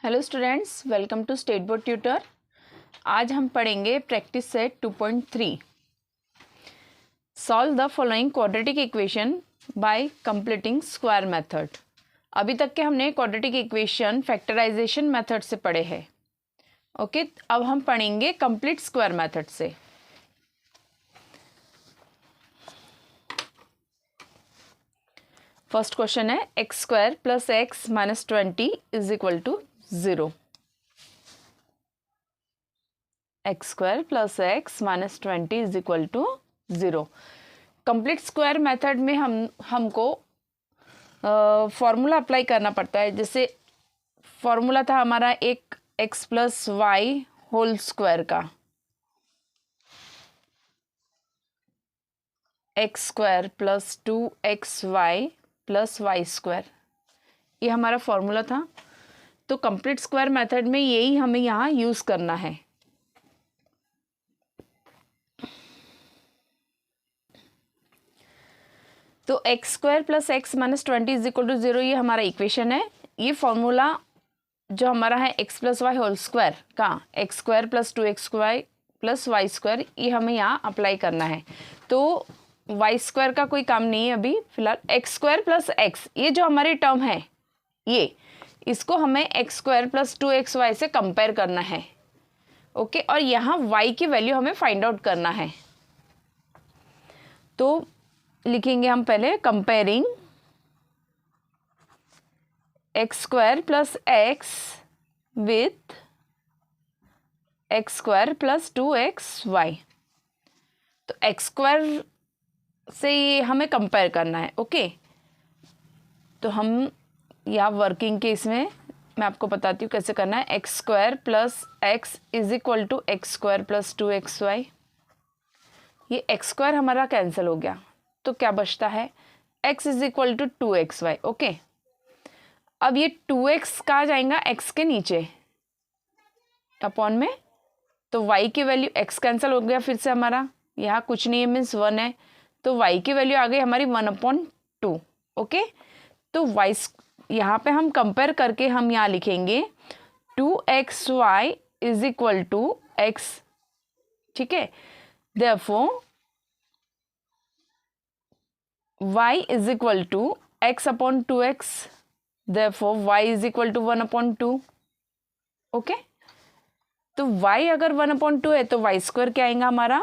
Hello students, welcome to state board tutor. आज हम पढ़ेंगे practice set 2.3। Solve the following quadratic equation by completing square method. अभी तक के हमने क्वाड्रेटिक इक्वेशन फैक्टराइजेशन मेथड से पढ़े हैं। ओके, अब हम पढ़ेंगे कंप्लीट स्क्वायर मेथड से। फर्स्ट क्वेश्चन है x square plus x minus 20 is equal to 0। X square plus x minus 20 is equal to 0। Complete square method में हमको फॉर्मूला अप्लाई करना पड़ता है। जैसे फॉर्मूला था हमारा एक x plus y whole square का, x square plus 2xy plus y square, ये हमारा फॉर्मूला था। तो कंप्लीट स्क्वायर मेथड में यही हमें यहाँ यूज़ करना है। तो x square plus x minus 20 is equal to 0, ये हमारा इक्वेशन है। ये फॉर्मूला जो हमारा है x plus y whole square का, x square plus 2xy plus y square, ये हमें यहाँ अप्लाई करना है। तो वाई स्क्वायर का कोई काम नहीं है अभी फिलहाल। एक्स स्क्वायर प्लस एक्स, ये जो हमारी टर्म है, ये इसको हमें एक्स स्क्वायर प्लस 2xy से कंपेयर करना है। ओके, और यहाँ y की वैल्यू हमें फाइंड आउट करना है। तो लिखेंगे हम पहले comparing x square plus x with x square plus 2xy। तो एक्स स्क्वायर से ये हमें कंपेयर करना है। ओके, तो हम या वर्किंग केस में मैं आपको बताती हूँ कैसे करना है। X square plus x is equal to x square plus 2xy। ये एक्स स्क्वायर हमारा कैंसिल हो गया, तो क्या बचता है, x is equal to 2xy। Okay, अब ये 2x कहाँ जाएगा, x के नीचे अपॉन में, तो y की वैल्यू x कैंसिल हो गया फिर से हमारा, यहाँ कुछ नहीं है मीन्स 1 है, तो y की वैल्यू आ गई हमारी 1/2। ओके, तो y यहाँ पे हम कंपेयर करके हम यहाँ लिखेंगे 2xy is equal to x। ठीक है, therefore y is equal to x upon 2x, therefore y is equal to 1/2। Okay, तो y अगर 1/2 है तो y स्क्वायर क्या आएगा हमारा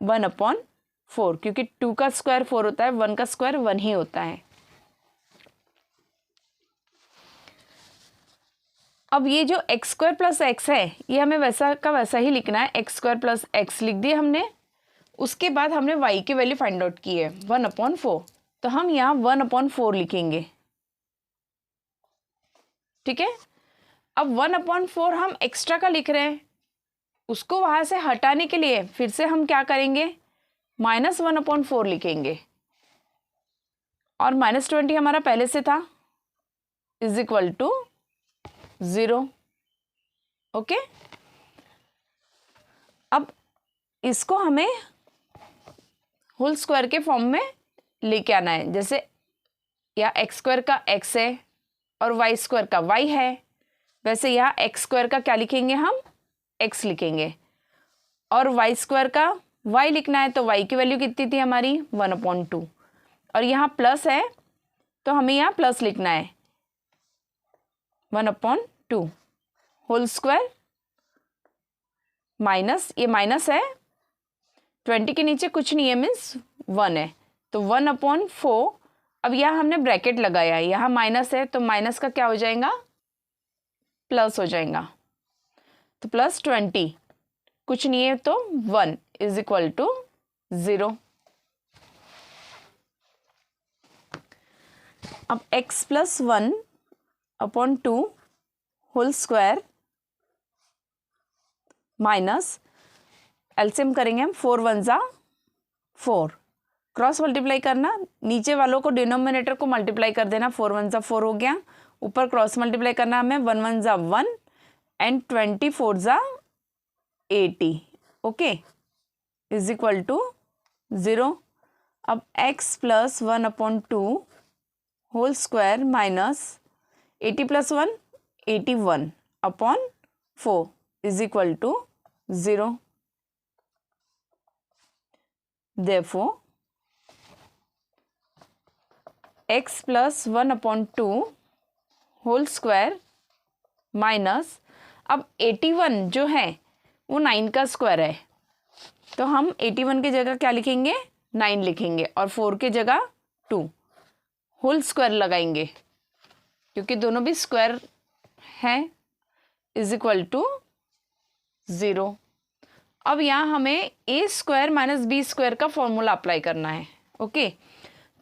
1/4, क्योंकि 2 का स्क्वायर 4 होता है, 1 का स्क्वायर 1 ही होता है। अब ये जो एक्स स्क्वायर प्लस एक्स है, ये हमें वैसा का वैसा ही लिखना है। एक्स स्क्वायर प्लस एक्स लिख दिया हमने, उसके बाद हमने y की वैल्यू फाइंड आउट की है 1/4, तो हम यहाँ 1/4 लिखेंगे। ठीक है, अब 1/4 हम एक्स्ट्रा का लिख रहे हैं, उसको वहाँ से हटाने के लिए फिर से हम क्या करेंगे, -1/4 लिखेंगे, और -20 हमारा पहले से था इज इक्वल टू 0। ओके, अब इसको हमें होल स्क्वायर के फॉर्म में लेके आना है। जैसे या एक्स स्क्वायर का x है और वाई स्क्वायर का y है, वैसे यहाँ एक्स स्क्वायर का क्या लिखेंगे, हम x लिखेंगे, और वाई स्क्वायर का y लिखना है। तो y की वैल्यू कितनी थी हमारी 1/2, और यहाँ प्लस है तो हमें यहाँ प्लस लिखना है 1/2 होल स्क्वायर माइनस, ये माइनस है, 20 के नीचे कुछ नहीं है मीन्स 1 है, तो 1/4। अब यहाँ हमने ब्रैकेट लगाया है, यहाँ माइनस है तो माइनस का क्या हो जाएगा, प्लस हो जाएगा, तो प्लस 20, कुछ नहीं है तो 1 इज इक्वल टू 0। अब x plus 1/2 whole square minus, LCM करेंगे हम, 4 1 जा 4, क्रॉस मल्टीप्लाई करना, नीचे वालों को डिनोमिनेटर को मल्टीप्लाई कर देना, 4 1 जा 4 हो गया, ऊपर क्रॉस मल्टीप्लाई करना हमें, 1 1 जा 1 एंड 24 जा 80। Okay, is equal to 0। अब x plus 1/2 whole square minus 80 plus 1 81/4 is equal to 0. Therefore x plus 1/2 whole square minus, अब 81 जो है वो 9 का स्क्वायर है, तो हम 81 की जगह क्या लिखेंगे, 9 लिखेंगे, और 4 की जगह 2 होल स्क्वायर लगाएंगे क्योंकि दोनों भी स्क्वायर हैं, इज इक्वल टू 0. अब यहाँ हमें a square minus b square का फॉर्मूला अप्लाई करना है. ओके,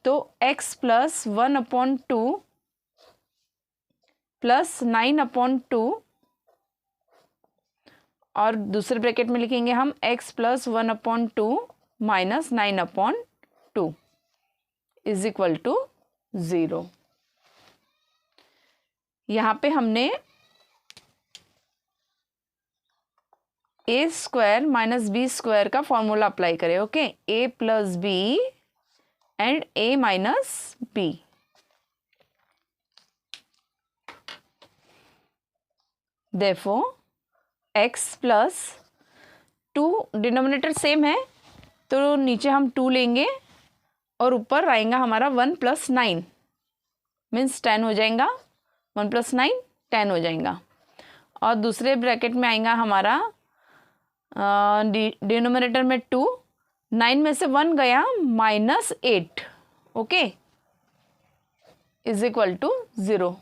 तो x प्लस 1/2 प्लस 9/2 और दूसरे ब्रैकेट में लिखेंगे हम x plus 1/2 minus 9/2 is equal to 0. यहाँ पे हमने a square minus b square का फॉर्मूला अप्लाई करें. Okay, a plus b and a minus b. Therefore x plus 2, denominator same है तो नीचे हम 2 लेंगे और ऊपर आएगा हमारा 1 प्लस 9 मीन्स 10 हो जाएगा. 1 प्लस 9 10 हो जाएगा. और दूसरे ब्रैकेट में आएगा हमारा डिनोमिनेटर में 2, 9 में से 1 गया -8. Okay, is equal to 0.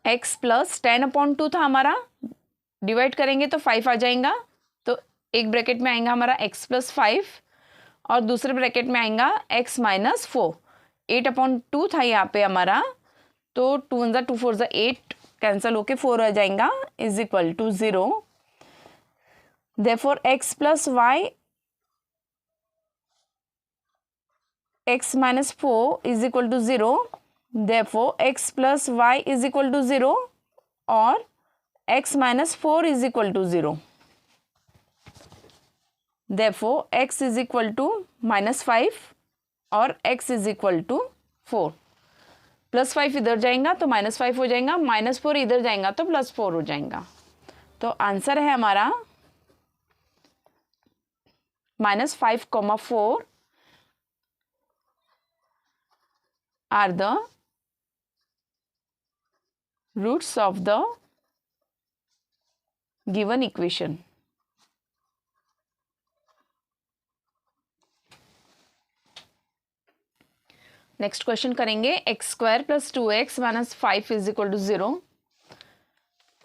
x plus 10/2 था हमारा, डिवाइड करेंगे तो 5 आ जाएगा, तो एक ब्रैकेट में आएगा हमारा x प्लस 5 और दूसरे ब्रैकेट में आएगा x माइनस 4. 8/2 था यहाँ पे हमारा, तो 2 1 2 4 8 कैंसिल होके 4 आ जाएगा, is equal to 0. Therefore x plus y x minus 4 is equal to 0. Therefore x plus y is equal to 0 और x minus 4 is equal to 0. Therefore x is equal to -5 और x is equal to 4. +5 इधर जाएगा तो -5 हो जाएगा, -4 इधर जाएगा तो +4 हो जाएगा. तो आंसर है हमारा -5,4 are the roots of the given equation. Next question करेंगे. x square plus 2x minus 5 is equal to 0.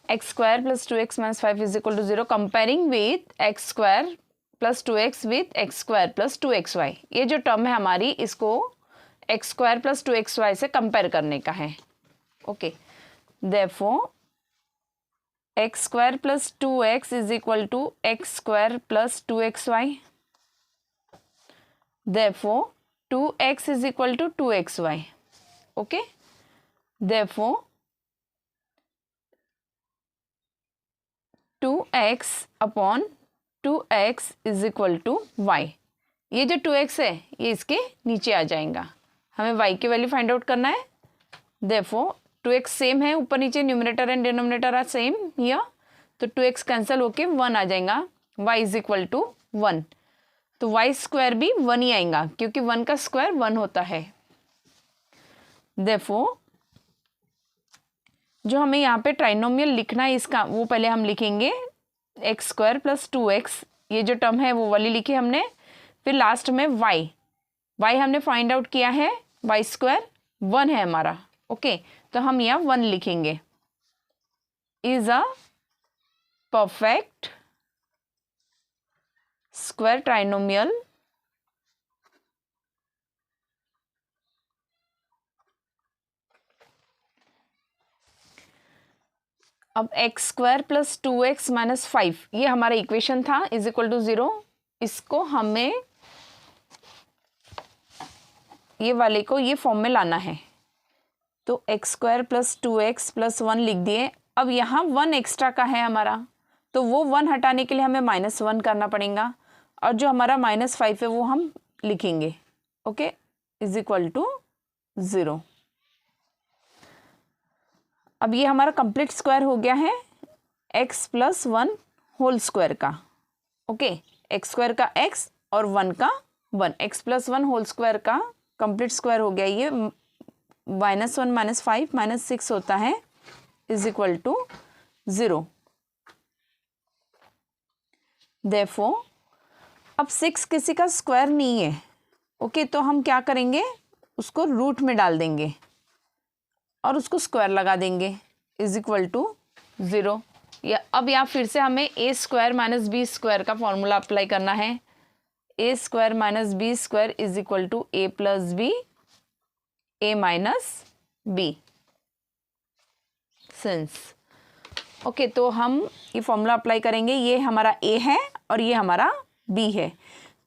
x square plus 2x minus 5 is equal to 0 comparing with x square plus 2x with x square plus 2xy. ये जो term है हमारी, इसको x square plus 2xy से compare करने का है. Okay, therefore x square plus 2x is equal to x square plus 2xy. Therefore 2x is equal to 2xy. Okay, therefore 2x upon 2x is equal to y. ये जो 2x है ये इसके नीचे आ जाएगा. हमें y की वैल्यू फाइंड आउट करना है. Therefore 2x सेम है, ऊपर नीचे numerator and denominator are same here, तो 2x कैंसिल होके 1 आ जाएगा. y इज इक्वल टू 1, तो y स्क्वायर भी 1 ही आएगा क्योंकि 1 का स्क्वायर 1 होता है. देयरफॉर जो हमें यहाँ पे ट्राइनोमियल लिखना है इसका, वो पहले हम लिखेंगे x स्क्वायर प्लस 2x, ये जो टर्म है वो वाली लिखी हमने. फिर लास्ट में y हमने फाइंड आउट किया है, y स्क्वायर 1 है हमारा. ओके, तो हम यहाँ 1 लिखेंगे. Is a perfect square trinomial अब x square plus 2x minus 5 ये हमारा इक्वेशन था, इज इक्वल टू 0. इसको हमें ये वाले को ये फॉर्म में लाना है, तो x square plus 2x plus 1 लिख दिए. अब यहाँ 1 एक्स्ट्रा का है हमारा, तो वो 1 हटाने के लिए हमें -1 करना पड़ेगा, और जो हमारा -5 है वो हम लिखेंगे. Okay, is equal to 0। अब ये हमारा कंप्लीट स्क्वायर हो गया है x प्लस 1 होल स्क्वायर का। ओके, एक्स स्क्वायर का x और 1 का 1, x प्लस 1 होल स्क्वायर का कंप्लीट स्क्वायर हो गया। ये -1 - 5 -6 होता है इज इक्वल टू 0। देयरफॉर अब 6 किसी का स्क्वायर नहीं है। ओके, तो हम क्या करेंगे, उसको रूट में डाल देंगे और उसको स्क्वायर लगा देंगे इज इक्वल टू 0। या अब यहाँ फिर से हमें a square minus b square का फॉर्मूला अप्लाई करना है। A square minus b square is equal to a plus b, a minus b since. Okay, तो हम ये फॉर्मूला अप्लाई करेंगे। ये हमारा ए है और ये हमारा बी है।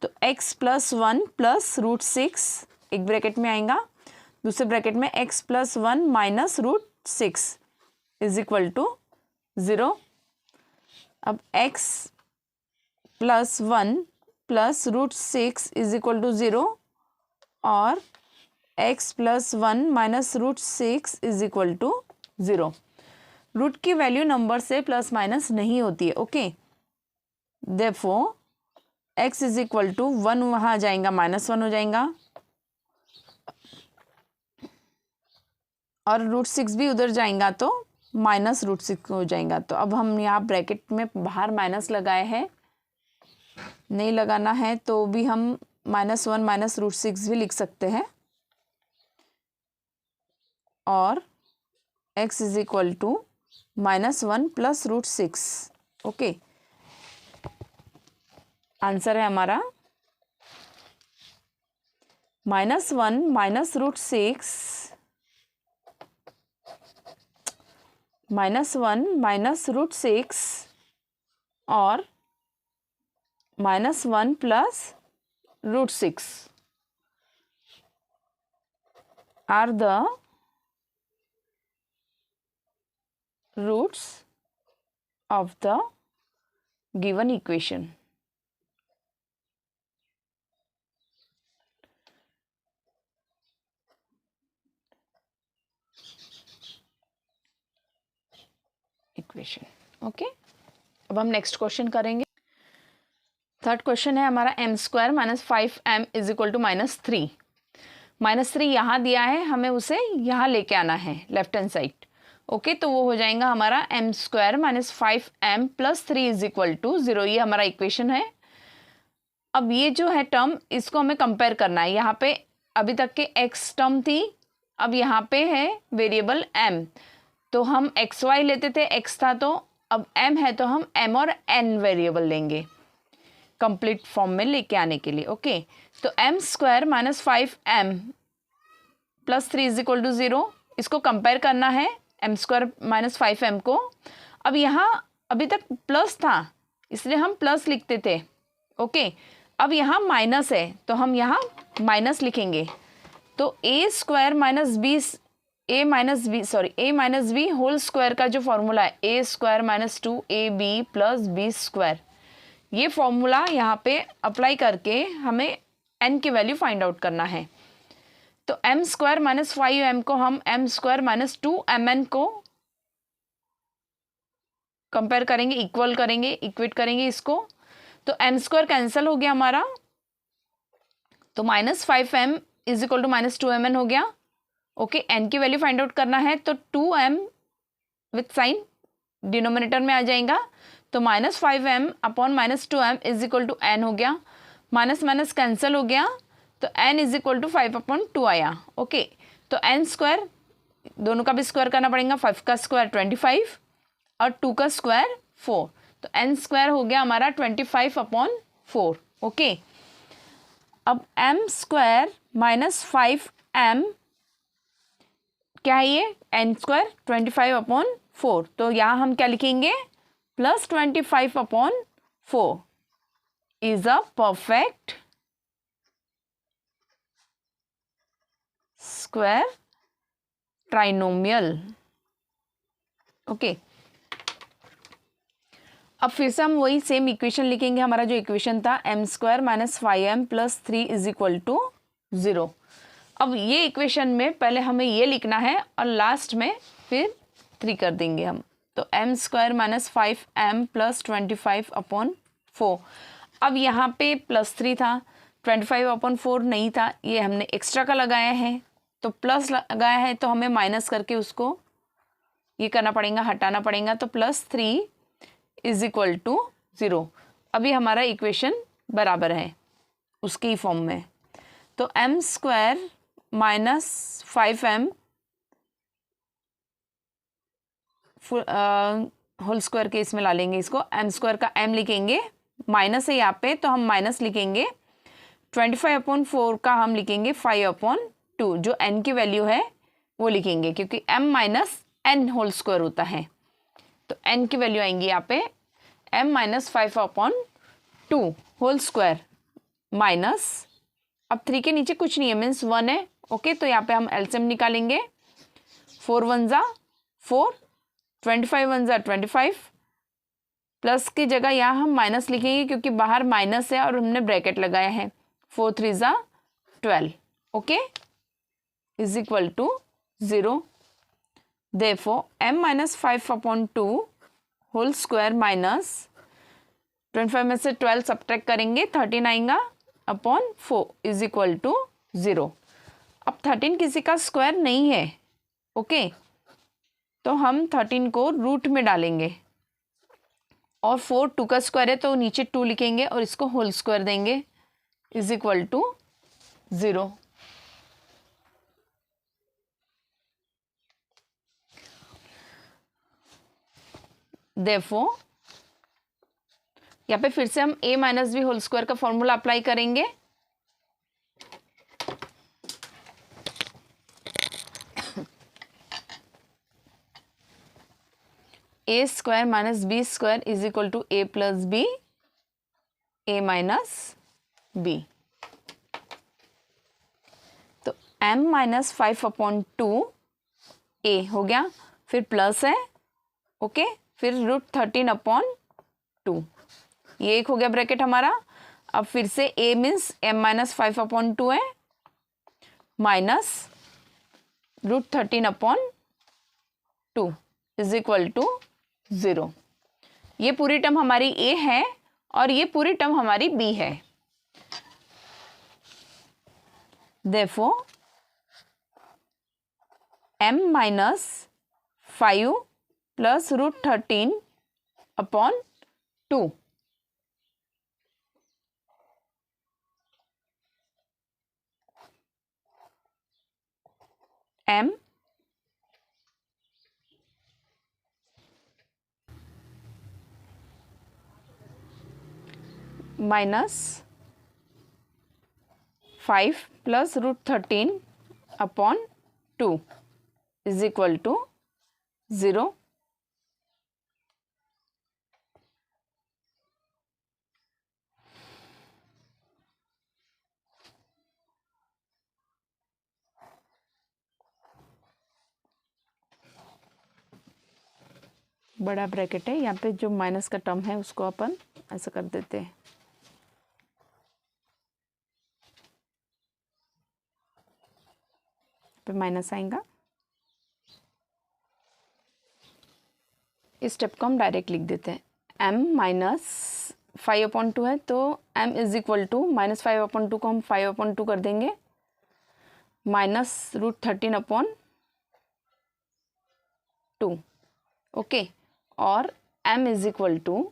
तो x प्लस 1 प्लस रूट 6 एक ब्रैकेट में आएगा, दूसरे ब्रैकेट में x plus 1 minus root 6 is equal to 0। अब x plus 1 plus root 6 is equal to 0 और x plus 1 minus root 6 is equal to 0। Root की वैल्यू नंबर से प्लस माइनस नहीं होती है। Okay, therefore x is equal to 1 वहाँ आ जाएगा, -1 हो जाएगा और रूट 6 भी उधर जाएगा तो माइनस रूट 6 हो जाएगा। तो अब हम यहाँ ब्रैकेट में बाहर माइनस लगाए हैं, नहीं लगाना है तो भी हम -1 माइनस रूट 6 भी लिख सकते हैं और x is equal to -1 plus root 6। Okay, answer है हमारा -1 माइनस रूट 6 -1 माइनस रूट 6 और -1 plus root 6 are the roots of the given equation. Okay, अब हम नेक्स्ट क्वेश्चन करेंगे। थर्ड क्वेश्चन है हमारा m square minus 5m is equal to -3। -3 यहाँ दिया है, हमें उसे यहाँ लेके आना है लेफ्ट हैंड साइड। ओके, तो वो हो जाएगा हमारा m square minus 5m plus 3 is equal to 0। ये हमारा इक्वेशन है। अब ये जो है टर्म, इसको हमें कंपेयर करना है। यहाँ पे अभी तक के x टर्म थी, अब यहाँ पे है वेरिएबल m, तो हम xy लेते थे, x था, तो अब m है तो हम m और n वेरिएबल लेंगे कंप्लीट फॉर्म में लेके आने के लिए। ओके, तो m square minus 5m plus 3 is equal to 0, इसको कंपेयर करना है m स्क्वायर माइनस 5m को। अब यहाँ अभी तक प्लस था इसलिए हम प्लस लिखते थे। ओके, अब यहाँ माइनस है तो हम यहाँ माइनस लिखेंगे। तो a square minus b a minus b whole square का जो फॉर्मूला है a square minus 2ab plus b square, ये फॉर्मूला यहाँ पे अप्लाई करके हमें n की वैल्यू फाइंड आउट करना है। तो m स्क्वायर माइनस 5m को हम m स्क्वायर माइनस 2mn को कंपेयर करेंगे, इक्वल करेंगे, इक्वेट करेंगे इसको। तो m स्क्वायर कैंसिल हो गया हमारा, तो minus 5m is equal to minus 2mn हो गया। ओके, n की वैल्यू फाइंड आउट करना है तो 2m विथ साइन डिनोमिनेटर में आ जाएगा, तो minus 5m upon minus 2m is equal to n हो गया। माइनस माइनस कैंसिल हो गया तो n इज इक्वल टू 5/2 आया। ओके, तो n स्क्वायर दोनों का भी स्क्वायर करना पड़ेगा, 5 का स्क्वायर 25 और 2 का स्क्वायर 4, तो n स्क्वायर हो गया हमारा 25/4। ओके, अब m स्क्वायर माइनस 5m क्या है, ये n स्क्वायर 25/4, तो यहाँ हम क्या लिखेंगे, plus 25/4 is a perfect square trinomial. Okay, अब फिर से हम वही सेम इक्वेशन लिखेंगे। हमारा जो इक्वेशन था m square minus 5m plus 3 is equal to 0। अब ये इक्वेशन में पहले हमें ये लिखना है और लास्ट में फिर 3 कर देंगे हम। तो m² माइनस 5m प्लस 25/4। अब यहाँ पे +3 था, 25/4 नहीं था, ये हमने एक्स्ट्रा का लगाया है, तो प्लस लगाया है तो हमें माइनस करके उसको ये करना पड़ेगा, हटाना पड़ेगा। तो +3 = 0। अभी हमारा इक्वेशन बराबर है उसकी फॉर्म में। तो m² minus 5m whole square के इसमें ला लेंगे इसको, m² का m लिखेंगे, माइनस है यहाँ पे तो हम माइनस लिखेंगे, 25/4 का हम लिखेंगे 5/2, जो n की वैल्यू है वो लिखेंगे क्योंकि m minus n whole square होता है। तो n की वैल्यू आएंगी यहाँ पे m minus 5/2 whole square minus, अब 3 के नीचे कुछ नहीं है मीन्स 1 है। ओके, तो यहाँ पे हम एलसीएम निकालेंगे, 4 1 ज़ा 4, 25 1 ज़ा 25, प्लस की जगह यहाँ हम माइनस लिखेंगे क्योंकि बाहर माइनस है और हमने ब्रैकेट लगाया है, 4 3 ज़ा 12। Okay, = 0। Therefore m minus 5/2 whole square minus 25 में से 12 सब्ट्रैक्ट करेंगे, 13 आएगा अपॉन 4 = 0। अब 13 किसी का स्क्वायर नहीं है। ओके, तो हम 13 को रूट में डालेंगे और 4 2 का स्क्वायर है तो नीचे 2 लिखेंगे और इसको होल स्क्वायर देंगे, = 0। Therefore यहाँ पे फिर से हम a minus b whole square का फॉर्मूला अप्लाई करेंगे। a² minus b² = a plus b, a minus b। तो m माइनस 5/2 a हो गया, फिर प्लस है। ओके, फिर √13/2, ये एक हो गया ब्रैकेट हमारा। अब फिर से a मीन्स m माइनस 5/2 है, माइनस √13/2 = 0। ये पूरी टर्म हमारी a है और ये पूरी टर्म हमारी b है। Therefore m minus 5 plus √13/2 m minus 5 plus √13/2 = 0। बड़ा ब्रैकेट है, यहाँ पे जो माइनस का टर्म है उसको अपन ऐसा कर देते हैं। पे माइनस आएगा, इस स्टेप को हम डायरेक्ट लिख देते हैं। m माइनस 5/2 है तो m = माइनस 5/2 को हम 5/2 कर देंगे, माइनस √13/2। ओके, और m =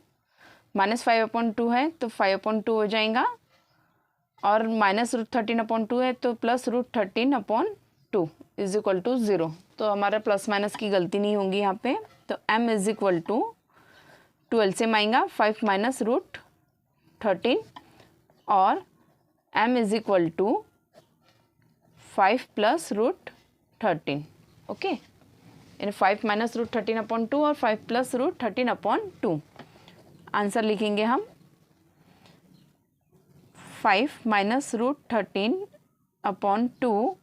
माइनस 5/2 है तो 5/2 हो जाएगा, और माइनस √13/2 है तो प्लस √13/2 = 0। तो हमारा प्लस माइनस की गलती नहीं होगी यहाँ पे। तो m = 12 से आएगा 5 माइनस √13 और m = 5 प्लस √13। ओके, यानी 5 माइनस √13/2 और 5 प्लस √13/2। आंसर लिखेंगे हम 5 minus √13/2,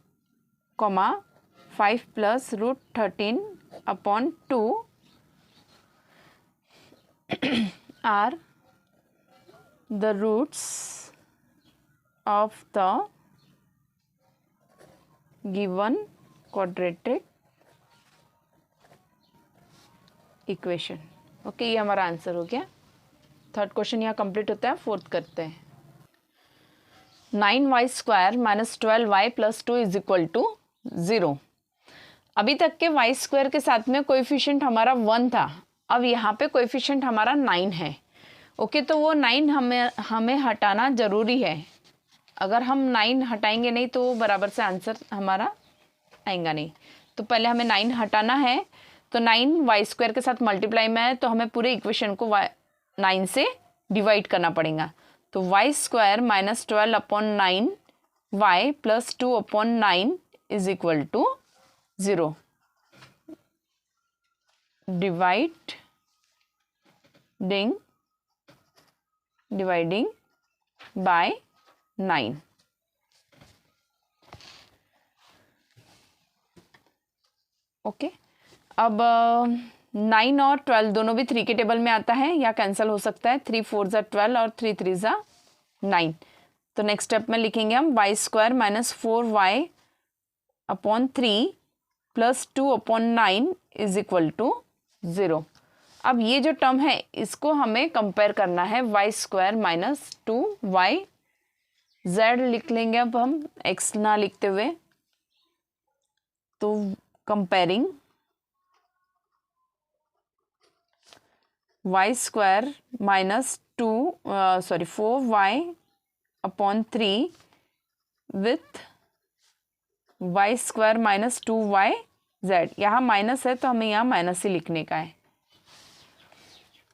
5 plus √13/2 are the roots of the given quadratic equation. Okay, ये हमारा आंसर हो गया। थर्ड क्वेश्चन यहाँ कंप्लीट होता है। फोर्थ करते हैं। 9y² minus 12y plus 2 is equal to 0। अभी तक के y² के साथ में कोएफिशिएंट हमारा 1 था, अब यहाँ पे कोएफिशिएंट हमारा 9 है। ओके, तो वो 9 हमें हटाना ज़रूरी है। अगर हम 9 हटाएंगे नहीं तो बराबर से आंसर हमारा आएगा नहीं। तो पहले हमें 9 हटाना है। तो 9 y² के साथ मल्टीप्लाई में है, तो हमें पूरे इक्वेशन को 9 से डिवाइड करना पड़ेगा। तो y² minus 12 upon 9 y plus 2 upon 9 is equal to 0। Dividing by 9। Okay, अब 9 और 12 दोनों भी 3 के टेबल में आता है या कैंसिल हो सकता है। 3 4 ज़ा 12 और 3 3 ज़ा 9। तो नेक्स्ट स्टेप में लिखेंगे हम y² minus 4y upon 3 plus 2 upon 9 is equal to 0। अब ये जो टर्म है इसको हमें कंपेयर करना है y² माइनस 2y। z लिख लेंगे अब हम, x ना लिखते हुए। तो comparing y² minus 4y upon 3 with y² minus 2yz। यहाँ माइनस है तो हमें यहाँ माइनस ही लिखने का है।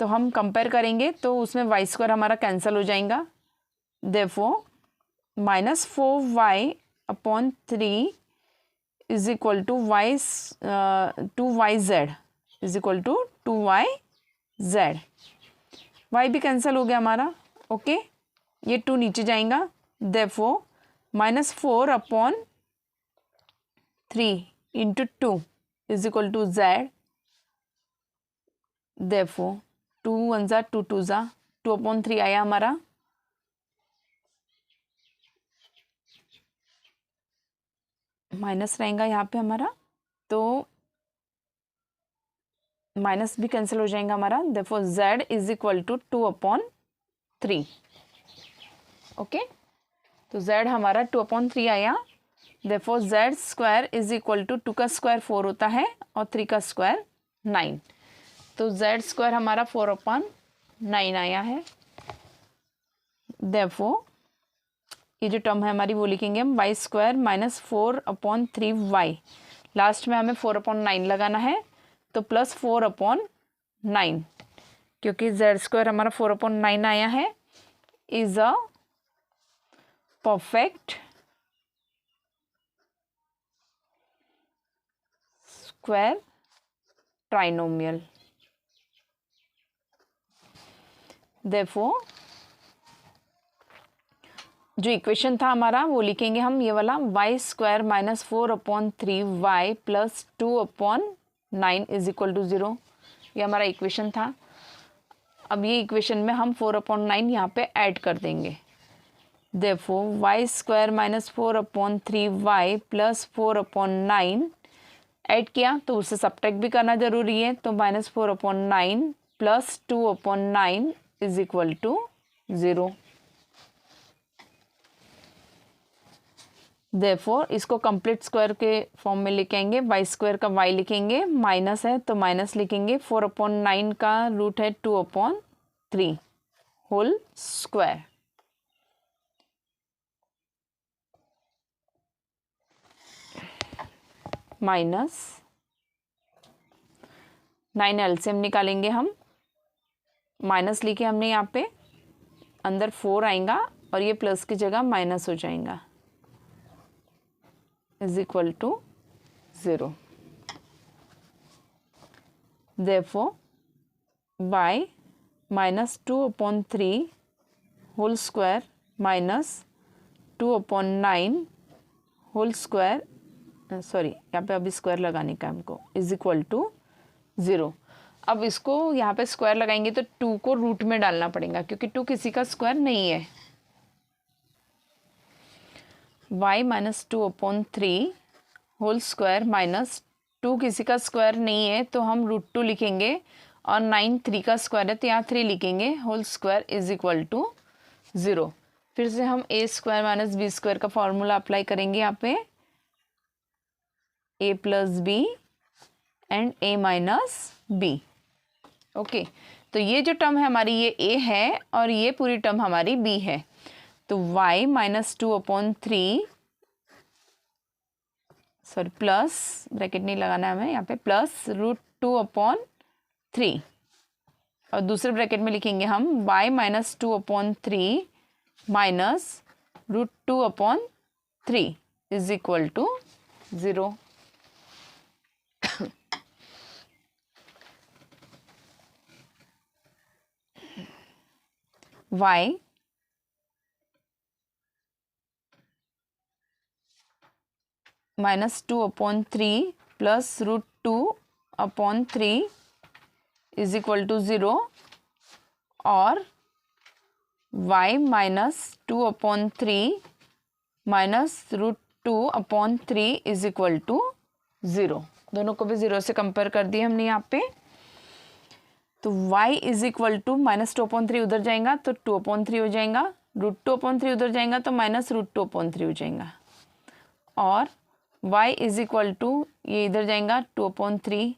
तो हम कंपेयर करेंगे तो उसमें y² हमारा कैंसिल हो जाएगा। Therefore minus 4y upon 3 is equal to 2yz is equal to 2yz। y भी कैंसिल हो गया हमारा। ओके, ये 2 नीचे जाएगा। Therefore minus 4 upon 3 into 2 is equal to z। Therefore 2 1 ज़ा 2 2 ज़ा 2 अपॉन 3 आया हमारा। माइनस रहेगा यहाँ पे हमारा, तो माइनस भी कैंसिल हो जाएगा हमारा। Therefore z is equal to 2 upon 3। Okay, तो z हमारा 2 अपॉन 3 आया। Therefore z² is equal to 2 का स्क्वायर 4 होता है और 3 का स्क्वायर 9। तो z² हमारा 4 अपॉन 9 आया है। देयरफॉर ये जो टर्म है हमारी वो लिखेंगे हम y² minus 4 upon 3y। Last में हमें 4 अपॉन 9 लगाना है, तो प्लस 4 अपॉन 9, क्योंकि z² हमारा 4 अपॉन 9 आया है, is a perfect square trinomial. Therefore जो इक्वेशन था हमारा वो लिखेंगे हम ये वाला y² minus 4 upon 3y plus 2 upon 9 is equal to 0। ये हमारा इक्वेशन था। अब ये इक्वेशन में हम 4 अपॉन 9 यहाँ पे ऐड कर देंगे। Therefore y² minus 4 upon 3y plus 4 upon 9 add किया तो उससे सब्ट्रैक्ट भी करना जरूरी है। तो minus 4 upon 9 plus 2 upon 9 is equal to 0। Therefore इसको कंप्लीट स्क्वायर के फॉर्म में लेके आएंगे। y² का y लिखेंगे, माइनस है तो माइनस लिखेंगे। 4 अपॉन 9 का रूट है 2 upon 3 whole square. Minus 9 LCM निकालेंगे हम। माइनस लिखे हमने यहाँ पे, अंदर 4 आएगा और ये प्लस की जगह माइनस हो जाएगा, is equal to 0। Therefore y minus 2 upon 3 whole square minus 2 upon 9 whole square, sorry यहाँ पे अभी स्क्वायर लगाने का हमको, इज इक्वल टू 0। अब इसको यहाँ पे स्क्वायर लगाएंगे तो 2 को रूट में डालना पड़ेगा, क्योंकि 2 किसी का स्क्वायर नहीं है। y minus 2 upon 3 whole square minus 2 किसी का स्क्वायर नहीं है तो हम √2 लिखेंगे, और 9 3 का स्क्वायर है तो यहाँ 3 लिखेंगे, whole square is equal to 0। फिर से हम a square minus b square का फॉर्मूला अप्लाई करेंगे यहाँ पे, a plus b and a minus b. Okay, तो ये जो टर्म है हमारी ये a है और ये पूरी टर्म हमारी b है। तो y minus 2/3, sorry plus, bracket नहीं लगाना है हमें यहाँ पे, प्लस √2/3, और दूसरे ब्रैकेट में लिखेंगे हम y minus 2/3 minus √2/3 is equal to 0। y minus 2/3 plus √2/3 is equal to 0, और y minus 2/3 minus √2/3 is equal to 0। दोनों को भी 0 से कंपेयर कर दिए हमने यहाँ पे। तो y is equal to minus 2/3 उधर जाएगा तो 2/3 हो जाएगा, √2/3 उधर जाएगा तो माइनस √2/3 हो जाएगा, और y इज इक्वल टू ये इधर जाएगा 2/3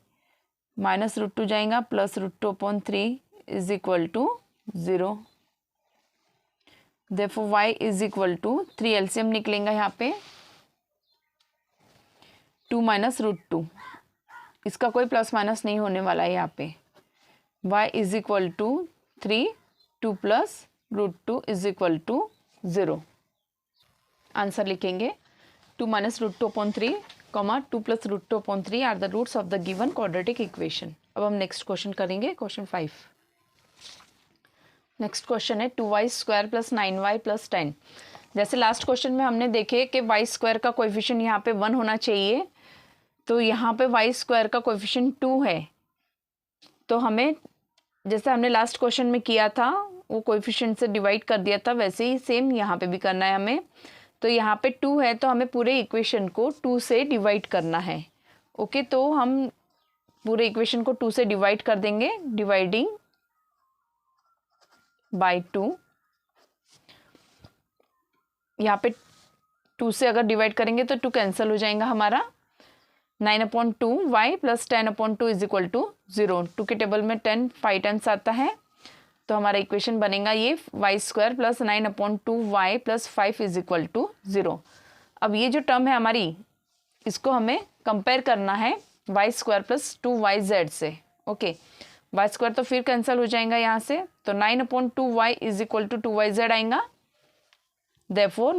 माइनस √2 जाएगा plus √2/3 is equal to 0। Therefore y is equal to 3 LCM निकलेगा यहाँ पे, 2 माइनस √2, इसका कोई प्लस माइनस नहीं होने वाला है यहाँ पे। y is equal to 3, 2 plus √2 is equal to 0। Answer लिखेंगे 2 minus √2/3, 2 plus √2/3 are the roots of the given quadratic equation. अब हम नेक्स्ट क्वेश्चन करेंगे, क्वेश्चन 5। नेक्स्ट क्वेश्चन है 2y square plus 9y plus 10। जैसे लास्ट क्वेश्चन में हमने देखे कि y स्क्वायर का कोएफिशिएंट यहाँ पे 1 होना चाहिए, तो यहाँ पे y स्क्वायर का कोएफिशिएंट 2 है, तो हमें जैसे हमने लास्ट क्वेश्चन में किया था वो कोएफिशिएंट से डिवाइड कर दिया था, वैसे ही सेम यहाँ पे भी करना है हमें। तो यहाँ पे 2 है तो हमें पूरे इक्वेशन को 2 से डिवाइड करना है। ओके, तो हम पूरे इक्वेशन को 2 से डिवाइड कर देंगे, डिवाइडिंग बाय 2। यहाँ पे 2 से अगर डिवाइड करेंगे तो 2 कैंसिल हो जाएगा हमारा, 9/2y plus 10/2 is equal to 0। 2 के टेबल में 10 5 टाइम्स आता है, तो हमारा इक्वेशन बनेगा ये y square plus 9/2y plus 5 is equal to 0। अब ये जो टर्म है हमारी, इसको हमें कंपेयर करना है y स्क्वायर प्लस 2yz से। ओके, y स्क्वायर तो फिर कैंसिल हो जाएगा यहाँ से, तो 9/2y is equal to 2yz आएगा। देयरफॉर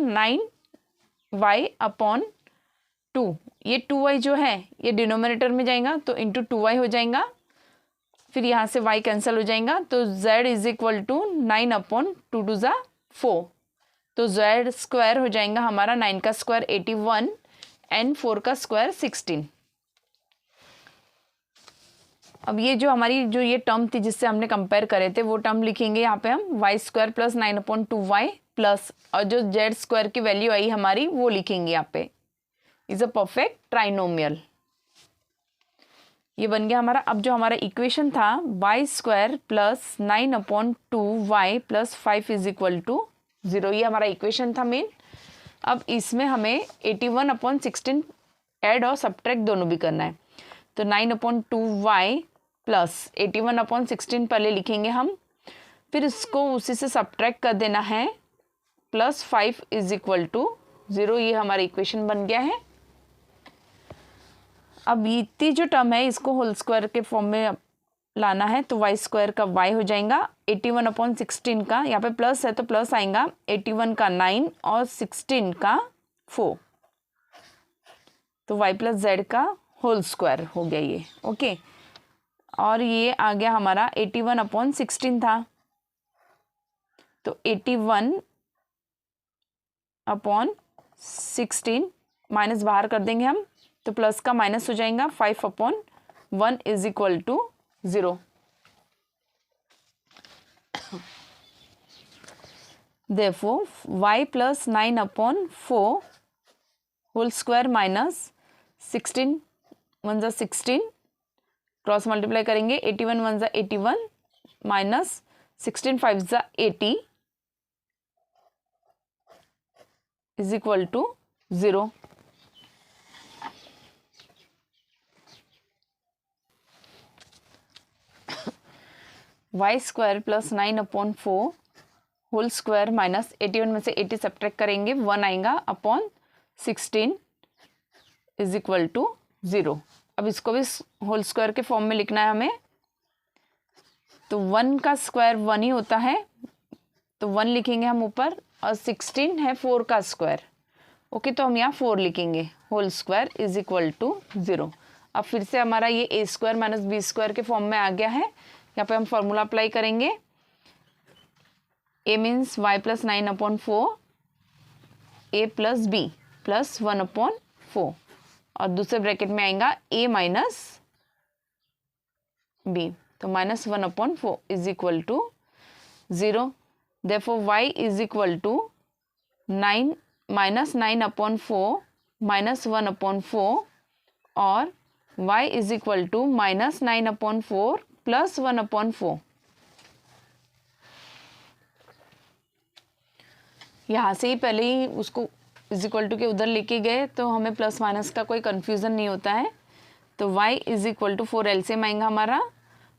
9y/2, ये 2y जो है ये डिनोमिनेटर में जाएगा तो इंटू 2y हो जाएगा, फिर यहाँ से y कैंसिल हो जाएगा, तो z इज इक्वल टू 9/2 4, तो z स्क्वायर हो जाएगा हमारा 9 का स्क्वायर 81 एंड 4 का स्क्वायर 16। अब ये जो हमारी जो ये टर्म थी जिससे हमने कंपेयर करे थे वो टर्म लिखेंगे यहाँ पे हम y square plus 9/2y plus, और जो z स्क्वायर की वैल्यू आई हमारी वो लिखेंगे यहाँ पे, इज अ परफेक्ट ट्राइनोमियल। ये बन गया हमारा। अब जो हमारा इक्वेशन था y square plus 9/2y plus 5 is equal to 0, ये हमारा इक्वेशन था मेन। अब इसमें हमें 81/16 ऐड और सब्ट्रैक्ट दोनों भी करना है, तो 9/2y प्लस 81/16 पहले लिखेंगे हम, फिर इसको उसी से सब्ट्रैक्ट कर देना है, प्लस 5 इज इक्वल टू 0, ये हमारा इक्वेशन बन गया है। अब इतनी जो टर्म है इसको होल स्क्वायर के फॉर्म में लाना है, तो y स्क्वायर का y हो जाएगा 81/16 का, यहाँ पे प्लस है तो प्लस आएगा, 81 का 9 और 16 का 4, तो y प्लस जेड का होल स्क्वायर हो गया ये। ओके, और ये आ गया हमारा 81/16 था, तो 81/16 माइनस बाहर कर देंगे हम, तो प्लस का माइनस हो जाएगा, 5/1 is equal to 0। Therefore y plus 9/4 whole square minus 16 one ज़ा 16, क्रॉस मल्टीप्लाई करेंगे 81 वन ज़ा 81 माइनस 16 फाइव ज़ा 80 is equal to 0। Y square plus 9/4 whole square minus 81 में से 80 सब्ट्रैक्ट करेंगे 1 आएगा अपॉन 16 इज इक्वल टू 0। अब इसको भी होल स्क्वायर के फॉर्म में लिखना है हमें, तो 1 का स्क्वायर 1 ही होता है, तो 1 लिखेंगे हम ऊपर, और 16 है 4 का स्क्वायर। ओके, तो हम यहाँ 4 लिखेंगे, whole square is equal to 0। अब फिर से हमारा ये a square minus b square के फॉर्म में आ गया है। यहाँ पे हम फॉर्मूला अप्लाई करेंगे, a means y plus 9/4 a plus b plus 1/4, और दूसरे ब्रैकेट में आएगा ए माइनस बी, तो minus 1/4 is equal to 0। Therefore y is equal to 9 minus 9/4 minus 1/4, और y is equal to minus 9/4 plus 1/4। यहाँ से ही पहले ही उसको इज इक्वल टू के उधर लेके गए, तो हमें प्लस माइनस का कोई कंफ्यूजन नहीं होता है। तो y is equal to 4 LCM आएगा हमारा,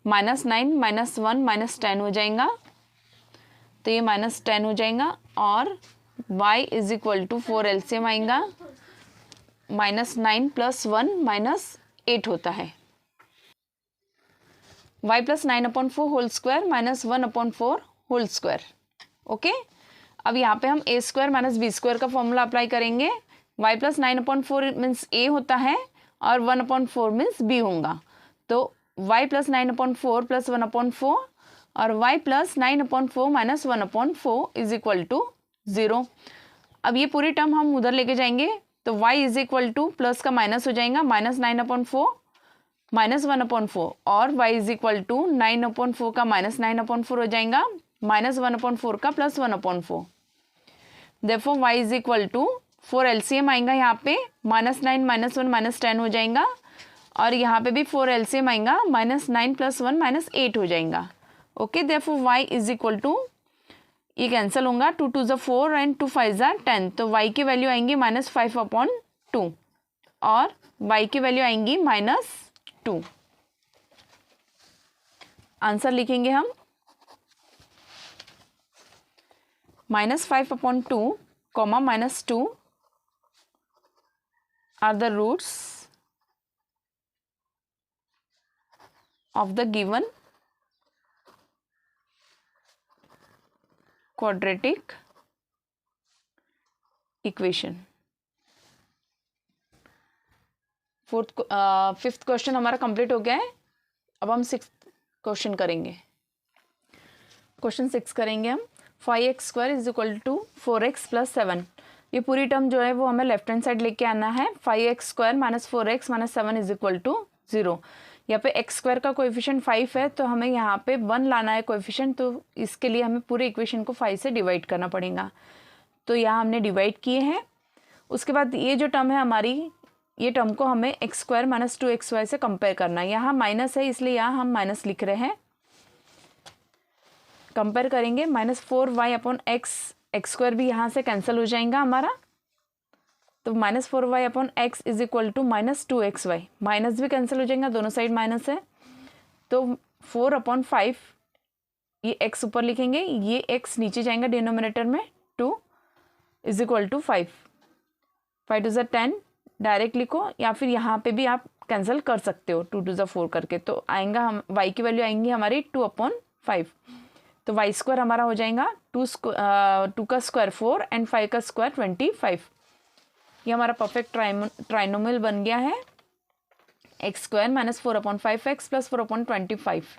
-9 -1 -10 हो जाएगा, तो ये -10 हो जाएगा, और y is equal to 4 LCM आएगा, -9 + 1 -8 होता है। y plus 9/4 whole square minus 1/4 whole square. Okay, अब यहाँ पे हम a square minus b square का फॉर्मूला अप्लाई करेंगे। y प्लस 9/4 मीन्स ए होता है, और 1/4 मीन्स बी होगा, तो y प्लस 9/4 प्लस 1/4, और y plus 9/4 minus 1/4 is equal to 0। अब ये पूरी टर्म हम उधर लेके जाएंगे, तो y is equal two plus का माइनस हो जाएगा, -9/4 माइनस 1/4, और y इज इक्वल टू 9/4 का -9/4 हो जाएगा, -1/4 का plus 1/4। Therefore y is equal to 4 LCM आएगा यहाँ पे, -9 -1 -10 हो जाएगा, और यहाँ पे भी 4 एलसीएम आएगा, -9 + 1 -8 हो जाएगा। Okay, therefore y is equal to, ये कैंसिल होगा, 2 2 ज़ा 4 एंड 2 5 ज़ा 10, तो y की वैल्यू आएंगी -5/2, और y की वैल्यू आएंगी -2। आंसर लिखेंगे हम, -5/2, -2 are the roots of the given quadratic equation। Fifth question हमारा कंप्लीट हो गया है। अब हम 6th क्वेश्चन करेंगे। क्वेश्चन 6 करेंगे हम, 5x² is equal to 4x + 7। ये पूरी टर्म जो है वो हमें लेफ्ट हैंड साइड लेके आना है। 5x² - 4x - 7 is equal to 0। यहाँ पे x² का कोएफिशिएंट 5 है, तो हमें यहाँ पे 1 लाना है कोएफिशिएंट, तो इसके लिए हमें पूरे इक्वेशन को 5 से डिवाइड करना पड़ेगा। तो यहाँ हमने डिवाइड किए हैं। उसके बाद ये जो टर्म है हमारी, ये टर्म को हमें x² - 2xy से कंपेयर करना है। यहाँ माइनस है, इसलिए यहाँ हम माइनस लिख रहे हैं। कंपेयर करेंगे, -4y/x, x² भी यहाँ से कैंसिल हो जाएगा हमारा, तो -4y/x is equal to -2xy, minus भी कैंसिल हो जाएगा, दोनों साइड माइनस है, तो 4/5, ये x ऊपर लिखेंगे, ये x नीचे जाएगा डिनोमिनेटर में, 2 इज इक्वल टू 5 2 ज़ा 10 डायरेक्ट लिखो, या फिर यहाँ पे भी आप कैंसिल कर सकते हो 2 2 ज़ा 4 करके, तो आएगा हम y की वैल्यू आएंगी हमारी 2/5, तो y² हमारा हो जाएगा 2 का स्क्वायर 4 एंड 5 का स्क्वायर 25। ये हमारा परफेक्ट ट्राइनोमियल बन गया है, x² - 4/5x + 4/25।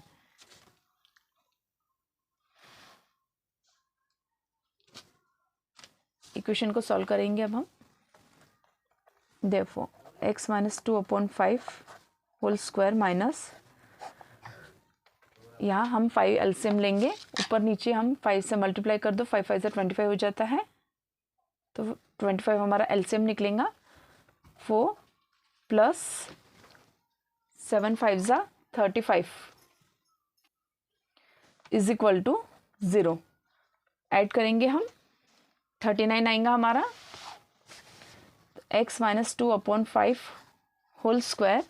इक्वेशन को सॉल्व करेंगे अब हम। Therefore x - 2/5 whole square minus, यहाँ हम 5 एलसीएम लेंगे, ऊपर नीचे हम 5 से मल्टीप्लाई कर दो, 5 5 से 25 हो जाता है, तो 25 हमारा एलसीएम निकलेगा, 4 प्लस 7 5 ज़ा 35 इज इक्वल टू 0। ऐड करेंगे हम, 39 आएगा हमारा, x minus 2/5 whole square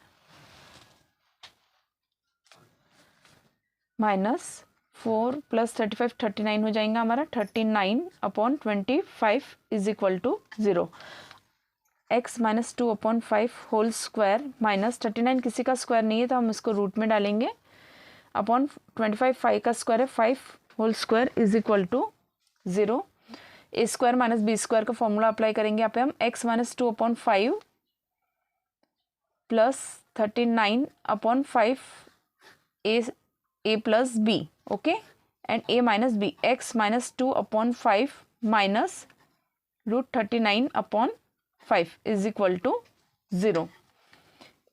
minus 4 plus 35 39 हो जाएगा हमारा, 39/25 is equal to 0। x minus 2/5 whole square minus 39 किसी का स्क्वायर नहीं है तो हम इसको रूट में डालेंगे, अपॉन 25 5 का स्क्वायर है, 5 whole square is equal to 0। A square minus b square का फॉर्मूला अप्लाई करेंगे यहाँ पे हम, x minus 2/5 plus 39/5 a plus b, okay, and a minus b, x minus 2/5 minus root 39/5 is equal to 0।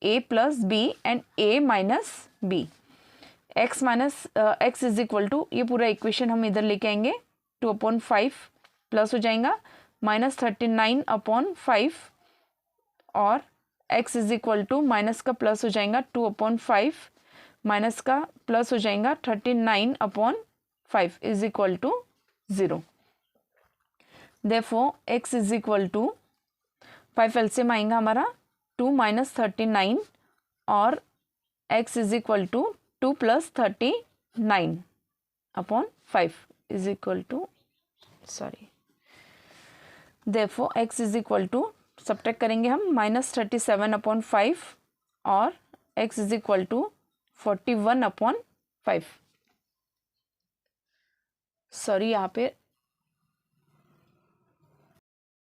A plus b and a minus b, x minus x is equal to, ये पूरा equation हम इधर लेके आएंगे, 2/5 plus हो जाएगा minus 39/5 और x is equal to minus का प्लस हो जाएगा 2/5 माइनस का प्लस हो जाएगा 39/5 is equal to 0। Therefore x is equal to 5 LCM आएगा हमारा 2 माइनस 39 और x is equal to 2 plus 39/5 is equal to, sorry, therefore x is equal to, subtract करेंगे हम, माइनस 37/5 और x is equal to 41/5। Sorry, यहाँ पे